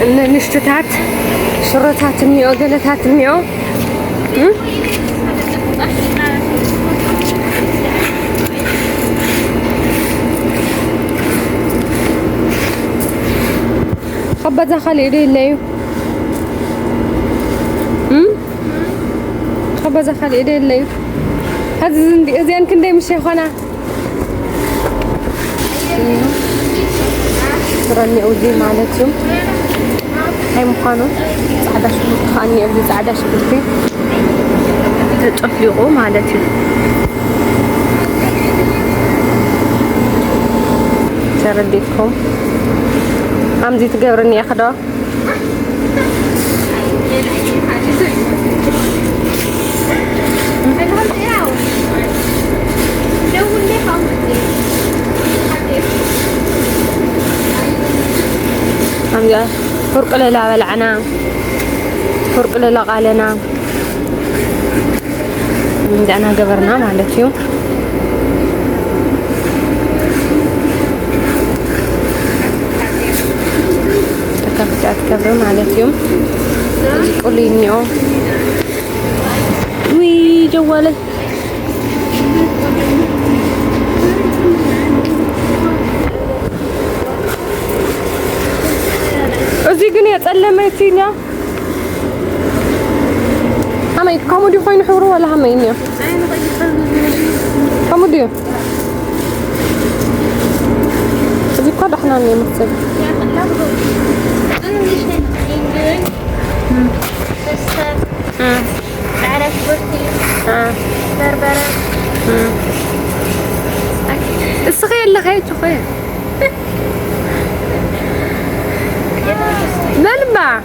إن نشتتات شرطات النيو قلتات النيو خبزة خليلي الليو خبزة خليلي الليو هذا زندي زين كندي مش يخونا راني أودي مالتهم هاي مخانو صعدة شو خاني أبدي صعدة شو بنتي تطفيقو مالتي سرديكم عمزي تقبرني أخذها عمزي فرق للا بلعنا فرق للا قالنا عندنا قبرنا مالتي أتكبر مالتيوم قولي إني وي جوالي أزي قني أتألمتيني همي كامودي خاين حورو ولا هميني كامودي أزي قد احنا نمثل أعرف برتي بربرة الصغير اللي غايته خير مالبع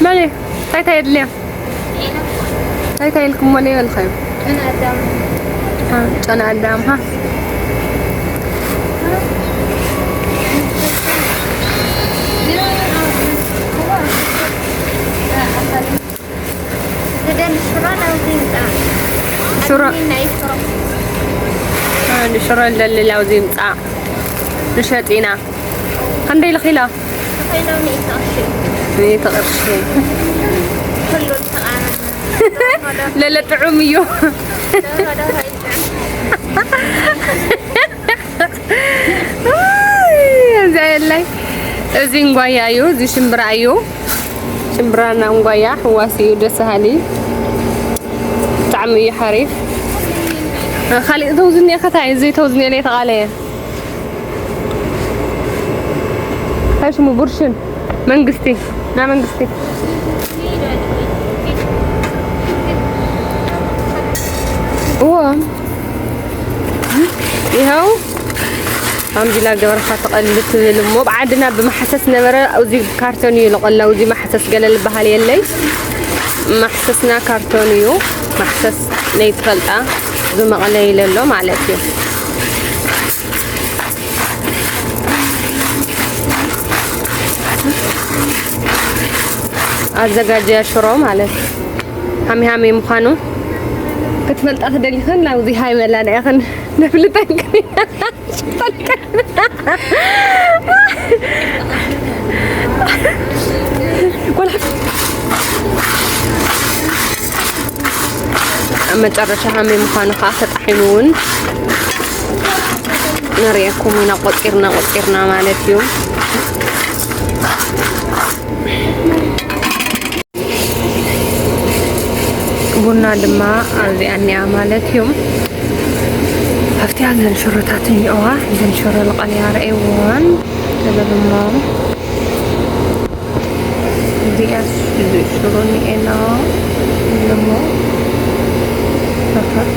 مالي هاي تايد ليه هاي تايد لكم مالي الخير أنا أدام ها شرا شرا اللي لازم تاع نشاتينا خندي الخيلة مي تقرشي كله تقانا لا لا تعميو زي اللي زين قويايو زي شمبرايو شمبرانا قويا حواسيو دسهالي طعمي حريف خالي توزني اختاي زي توزني لي تقاليه هاي شو برشن منقستي نا منقستي اوه يهو الحمد لله جبرها تقلت لمو بعدنا بمحسس نبره او زي كارتوني لقلاو زي محسس قلل بحال يلي محسسنا كارتونيو محسس نيت خلقه زو مقليل له معناتي ازغاجيا شرو ማለት همي مخانو كتفلط اخدلي خن لاو زي هاي ملانا يا خن نفلتك ولا መጨረሻ همي مخانو خاصه طحينون نريكم هنا قطيرنا مالتيو ቡና ድማ ኣብዚ ኣንያ ማለት እዩ ኣብቲ ዘን ሽሮታት እኒኦዋ ዘን ሽሮ ልቐልያ ረአይዎን ተበልሞ እዚኣስ ሽሮ እኒኤና ልሞ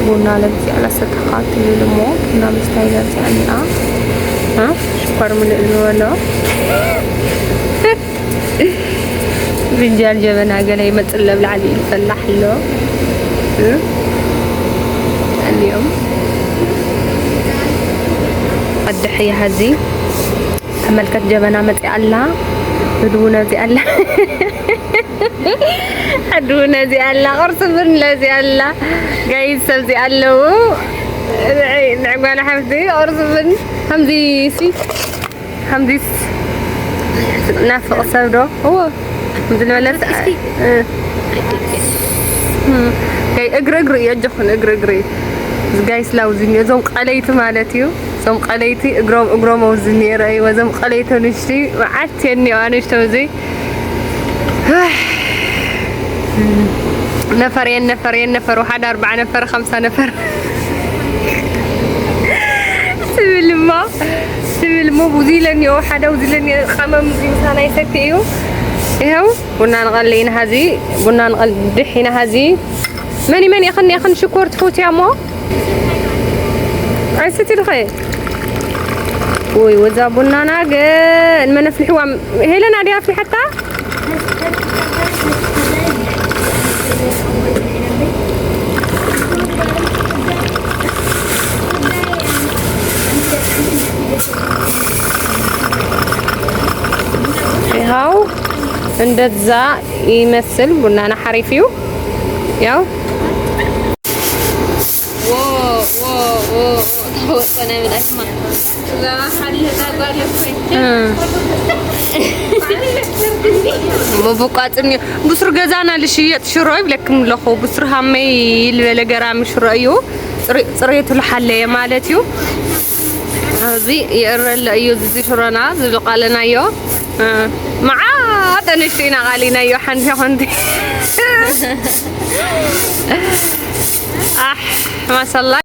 ቡና ለብዚ ኣላሰተኻት ልሞ ቡና ምስታይ ለብዚ ኣንያ ሽኳር ምልእ ዝበሎ فنجان جبنا قال يمثل بالعلي الفلاح له اليوم الضحية هذه تملكت جبنا متي الله هدونا زي الله هدونا زي الله غرس بن زي الله قايد سب زي الله نعم انا حمدي غرس بن حمدي سي حمدي نافق صبره هو مثل ما لت كي اجر يجخن اجر جايس لاوزني زوم قليت مالتيو زوم قليتي اجرام وزني راي وزوم قليت نشتي وعدتني وانا اشتوزي نفر وحد 4 نفر 5 نفر سبيل ما بوزيلني وحدا وزيلني خمم زي مثلا يسكيو ይኸው ቡና ንቀሊና هذه ቡና ንቀድሕና هذه من يخن شكور تفوت يا مو عايزتي الخير وي وذا ቡና ናገን منفلحوا هيلنا دي في حتى ይኸው እንደዛ ይመስል ቡናና حريفيو ያው توصلنا من اسمع لا حلها قال بوقاتني بصر غزانا لشيط شروي بلكم لخو بصر همي يلبل غرام شرويو صريتو الحليه مالتيو هذه يرل ايو زي شرونا زي قالنا يو مع تنشينا قالينا يو حندي ما شاء الله